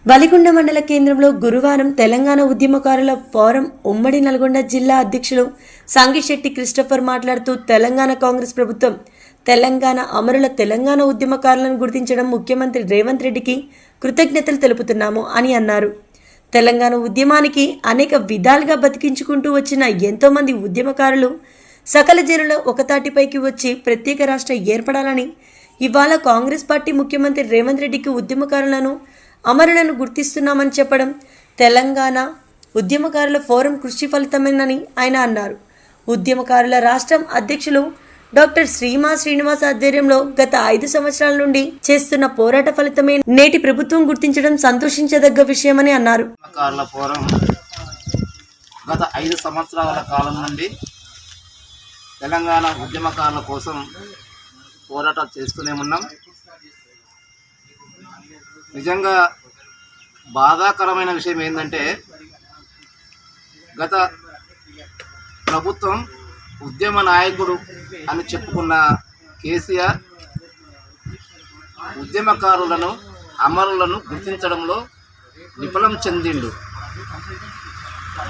వలిగొండ మండల కేంద్రంలో గురువారం తెలంగాణ ఉద్యమకారుల ఫోరం ఉమ్మడి నల్గొండ జిల్లా అధ్యక్షులు సంగిశెట్టి క్రిస్టోఫర్ మాట్లాడుతూ తెలంగాణ కాంగ్రెస్ ప్రభుత్వం తెలంగాణ అమరుల తెలంగాణ ఉద్యమకారులను గుర్తించడం ముఖ్యమంత్రి రేవంత్ రెడ్డికి కృతజ్ఞతలు తెలుపుతున్నాము అని అన్నారు. తెలంగాణ ఉద్యమానికి అనేక విధాలుగా బతికించుకుంటూ వచ్చిన ఎంతోమంది ఉద్యమకారులు సకల జనుల ఒకతాటిపైకి వచ్చి ప్రత్యేక రాష్ట్రం ఏర్పడాలని ఇవాళ కాంగ్రెస్ పార్టీ ముఖ్యమంత్రి రేవంత్ రెడ్డికి ఉద్యమకారులను అమరులను గుర్తిస్తున్నామని చెప్పడం తెలంగాణ ఉద్యమకారుల ఫోరం కృషి ఫలితమేనని ఆయన అన్నారు. ఉద్యమకారుల రాష్ట్రం అధ్యక్షులు డాక్టర్ శ్రీమా శ్రీనివాస్ ఆధ్వర్యంలో గత 5 సంవత్సరాల నుండి చేస్తున్న పోరాట ఫలితమే నేటి ప్రభుత్వం గుర్తించడం సంతోషించదగ్గ విషయమని అన్నారు. గత 5 సంవత్సరాల కాలం నుండి తెలంగాణ ఉద్యమకారుల కోసం పోరాటాలు చేస్తూనే ఉన్నాం. నిజంగా బాధాకరమైన విషయం ఏంటంటే గత ప్రభుత్వం ఉద్యమ నాయకుడు అని చెప్పుకున్న కేసీఆర్ ఉద్యమకారులను అమరులను గుర్తించడంలో విఫలం చెందిండు.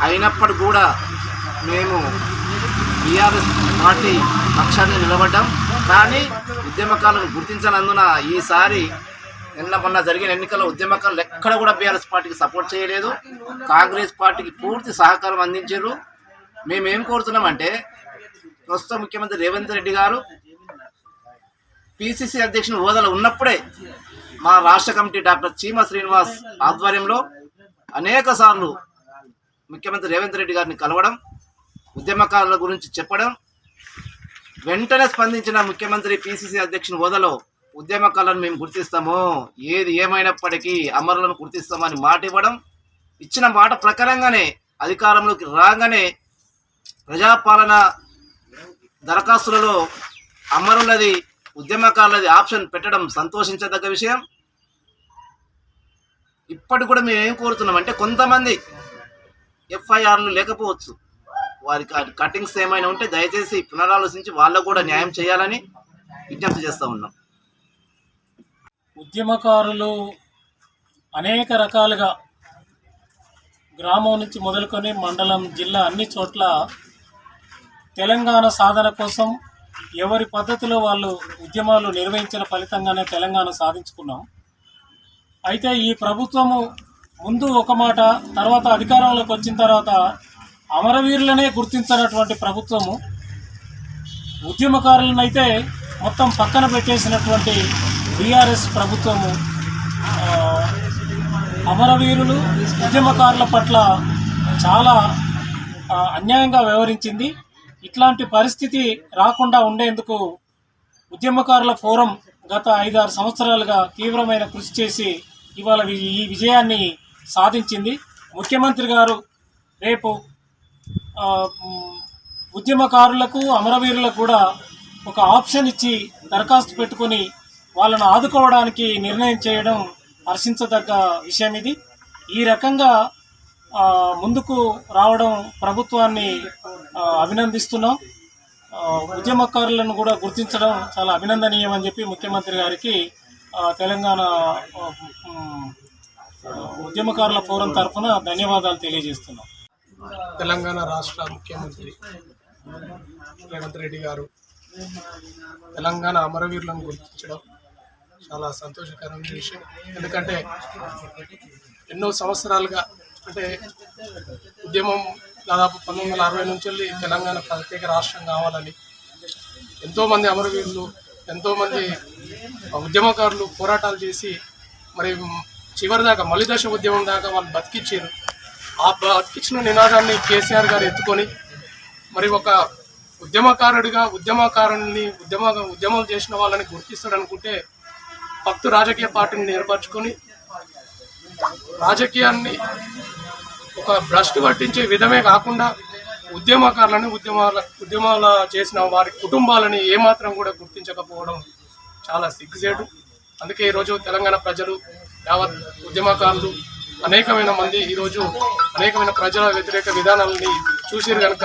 అయినప్పటికీ కూడా మేము బీఆర్ఎస్ పార్టీ పక్షాన్ని నిలబడ్డాం. కానీ ఉద్యమకారులను గుర్తించనందున ఈసారి మొన్న జరిగిన ఎన్నికల్లో ఉద్యమకారులు ఎక్కడ కూడా బీఆర్ఎస్ పార్టీకి సపోర్ట్ చేయలేదు, కాంగ్రెస్ పార్టీకి పూర్తి సహకారం అందించారు. మేమేం కోరుతున్నామంటే ప్రస్తుత ముఖ్యమంత్రి రేవంత్ రెడ్డి గారు పిసిసి అధ్యక్షుని హోదాలో ఉన్నప్పుడే మా రాష్ట్ర కమిటీ డాక్టర్ చీమ శ్రీనివాస్ ఆధ్వర్యంలో అనేక సార్లు ముఖ్యమంత్రి రేవంత్ రెడ్డి గారిని కలవడం, ఉద్యమకారుల గురించి చెప్పడం, వెంటనే స్పందించిన ముఖ్యమంత్రి పిసిసి అధ్యక్షుని హోదాలో ఉద్యమకారులను మేము గుర్తిస్తాము, ఏది ఏమైనప్పటికీ అమరులను గుర్తిస్తామని మాట ఇవ్వడం, ఇచ్చిన మాట ప్రకారంగానే అధికారంలోకి రాగానే ప్రజాపాలన దరఖాస్తులలో అమరులది ఉద్యమకారులది ఆప్షన్ పెట్టడం సంతోషించదగ్గ విషయం. ఇప్పటికి కూడా మేము ఏం కోరుతున్నామంటే కొంతమంది ఎఫ్ఐఆర్లు లేకపోవచ్చు, వారికి కటింగ్స్ ఏమైనా ఉంటే దయచేసి పునరాలోచించి వాళ్ళకు కూడా న్యాయం చేయాలని విజ్ఞప్తి చేస్తూ ఉన్నాం. ఉద్యమకారులు అనేక రకాలుగా గ్రామం నుంచి మొదలుకొని మండలం, జిల్లా అన్ని చోట్ల తెలంగాణ సాధన కోసం ఎవరి పద్ధతిలో వాళ్ళు ఉద్యమాలు నిర్వహించిన ఫలితంగానే తెలంగాణ సాధించుకున్నాం. అయితే ఈ ప్రభుత్వము ముందు ఒక మాట, తర్వాత అధికారంలోకి వచ్చిన తర్వాత అమరవీరులనే గుర్తించినటువంటి ప్రభుత్వము ఉద్యమకారులను అయితే మొత్తం పక్కన పెట్టేసినటువంటి బీఆర్ఎస్ ప్రభుత్వము అమరవీరులు ఉద్యమకారుల పట్ల చాలా అన్యాయంగా వ్యవహరించింది. ఇట్లాంటి పరిస్థితి రాకుండా ఉండేందుకు ఉద్యమకారుల ఫోరం గత 5-6 సంవత్సరాలుగా తీవ్రమైన కృషి చేసి ఇవాళ ఈ విజయాన్ని సాధించింది. ముఖ్యమంత్రి గారు రేపు ఉద్యమకారులకు అమరవీరులకు కూడా ఒక ఆప్షన్ ఇచ్చి దరఖాస్తు పెట్టుకుని వాళ్ళను ఆదుకోవడానికి నిర్ణయం చేయడం హర్షించదగ్గ విషయం. ఇది ఈ రకంగా ముందుకు రావడం ప్రభుత్వాన్ని అభినందిస్తున్నాం. ఉద్యమకారులను కూడా గుర్తించడం చాలా అభినందనీయం అని చెప్పి ముఖ్యమంత్రి గారికి తెలంగాణ ఉద్యమకారుల ఫోరం తరఫున ధన్యవాదాలు తెలియజేస్తున్నాం. తెలంగాణ రాష్ట్ర ముఖ్యమంత్రి రేవంత్ రెడ్డి గారు తెలంగాణ అమరవీరులను గుర్తించడం చాలా సంతోషకరమైన విషయం. ఎందుకంటే ఎన్నో సంవత్సరాలుగా, అంటే ఉద్యమం దాదాపు 1960 నుంచి వెళ్ళి తెలంగాణ ప్రత్యేక రాష్ట్రం కావాలని ఎంతోమంది అమరవీరులు, ఎంతోమంది ఉద్యమకారులు పోరాటాలు చేసి మరి చివరి దాకా మలిదశ ఉద్యమం దాకా వాళ్ళు బతికిచ్చారు. ఆ బతికిచ్చిన నినాదాన్ని కేసీఆర్ గారు ఎత్తుకొని మరి ఒక ఉద్యమకారుడిగా ఉద్యమాలు చేసిన వాళ్ళని గుర్తిస్తాడు అనుకుంటే భక్తు రాజకీయ పార్టీని ఏర్పరచుకొని రాజకీయాన్ని ఒక భ్రష్టు పట్టించే విధమే కాకుండా ఉద్యమకారులని ఉద్యమాల చేసిన వారి కుటుంబాలని ఏమాత్రం కూడా గుర్తించకపోవడం చాలా సిగ్గుచేటు. అందుకే ఈరోజు తెలంగాణ ప్రజలు, యావత్ ఉద్యమకారులు అనేకమైన మంది ఈరోజు అనేకమైన ప్రజల వ్యతిరేక విధానాలని చూసిరు కనుక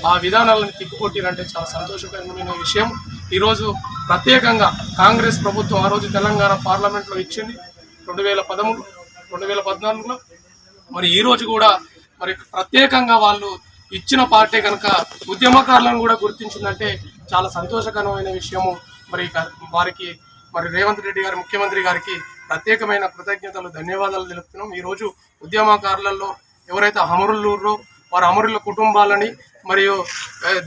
ఆ విధానాలను తిప్పుకొట్టిరంటే చాలా సంతోషకరమైన విషయం. ఈరోజు ప్రత్యేకంగా కాంగ్రెస్ ప్రభుత్వం ఆ రోజు తెలంగాణ పార్లమెంట్లో ఇచ్చింది 2013 2014లో. మరి ఈ రోజు కూడా మరి ప్రత్యేకంగా వాళ్ళు ఇచ్చిన పార్టీ కనుక ఉద్యమకారులను కూడా గుర్తించిందంటే చాలా సంతోషకరమైన విషయము. మరి వారికి మరి రేవంత్ రెడ్డి గారు ముఖ్యమంత్రి గారికి ప్రత్యేకమైన కృతజ్ఞతలు, ధన్యవాదాలు తెలుపుతున్నాం. ఈరోజు ఉద్యమకారులలో ఎవరైతే అమరులు వారి అమరుల కుటుంబాలని మరియు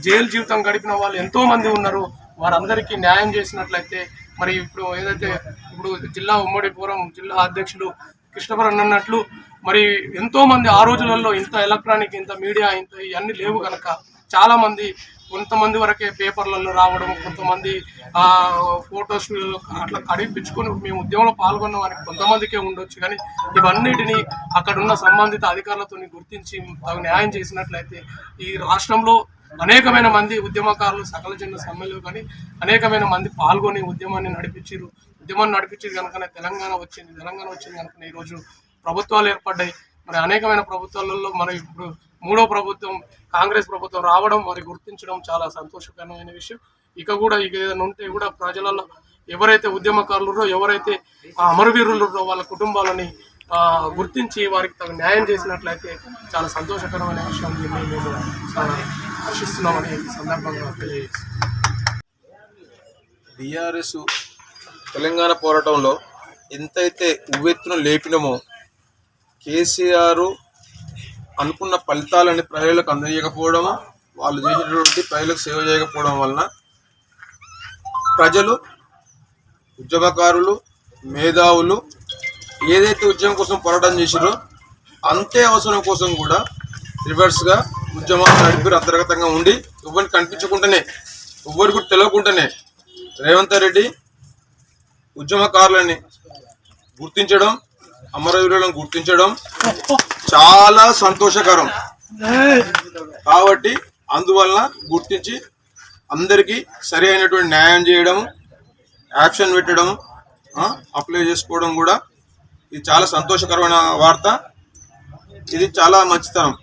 జైలు జీవితం గడిపిన వాళ్ళు ఎంతో మంది ఉన్నారు, వారందరికీ న్యాయం చేసినట్లయితే మరి ఇప్పుడు జిల్లా ఉమ్మడిపురం జిల్లా అధ్యక్షులు కృష్ణపురం అన్నట్లు మరి ఎంతో మంది ఆ రోజులలో ఇంత ఎలక్ట్రానిక్, ఇంత మీడియా, ఇంత ఇవన్నీ లేవు కనుక చాలా మంది, కొంతమంది వరకే పేపర్లలో రావడం, కొంతమంది ఫోటోస్ అట్లా కడిపించుకొని మేము ఉద్యమంలో పాల్గొన్నాం అని కొంతమందికే ఉండొచ్చు. కానీ ఇవన్నిటిని అక్కడున్న సంబంధిత అధికారులతో గుర్తించి తగు న్యాయం చేసినట్లయితే ఈ రాష్ట్రంలో అనేకమైన మంది ఉద్యమకారులు సకల జన సమ్మెలో కానీ అనేకమైన మంది పాల్గొని ఉద్యమాన్ని నడిపించారు కనుకనే తెలంగాణ వచ్చింది కనుక ఈరోజు ప్రభుత్వాలు ఏర్పడ్డాయి. మరి అనేకమైన ప్రభుత్వాలలో మరి ఇప్పుడు 3వ ప్రభుత్వం కాంగ్రెస్ ప్రభుత్వం రావడం, మరి గుర్తించడం చాలా సంతోషకరమైన విషయం. ఇక ఏదైనా ఉంటే కూడా ప్రజలలో ఎవరైతే ఉద్యమకారులు ఎవరైతే అమరవీరులు వాళ్ళ కుటుంబాలని గుర్తించి వారికి తగు న్యాయం చేసినట్లయితే చాలా సంతోషకరమైన విషయం. మేము చాలా హర్షిస్తున్నామని ఈ సందర్భంగా తెలియజేస్తున్నాం. బీఆర్ఎస్ తెలంగాణ పోరాటంలో ఎంతైతే ఉవ్వెత్తున లేపినమో కేసీఆర్ అనుకున్న ఫలితాలని ప్రజలకు అందజేయకపోవడము, వాళ్ళు చేసినటువంటి ప్రజలకు సేవ చేయకపోవడం వలన ప్రజలు, ఉద్యమకారులు, మేధావులు ఏదైతే ఉద్యమం కోసం పోరాటం చేసిరో అంతే అవసరం కోసం కూడా రివర్స్గా ఉద్యమాలు నడిపి అంతర్గతంగా ఉండి ఎవరికి కనిపించకుండానే, ఎవ్వరికి కూడా తెలియకుండానే రేవంత్ రెడ్డి ఉద్యమకారులని గుర్తించడం, అమరవీరులను గుర్తించడం చాలా సంతోషకరం. కాబట్టి అందువలన గుర్తించి అందరికీ సరి అయినటువంటి న్యాయం చేయడం, యాక్షన్ పెట్టడం, అప్లై చేసుకోవడం కూడా ఇది చాలా సంతోషకరమైన వార్త. ఇది చాలా మంచితనం.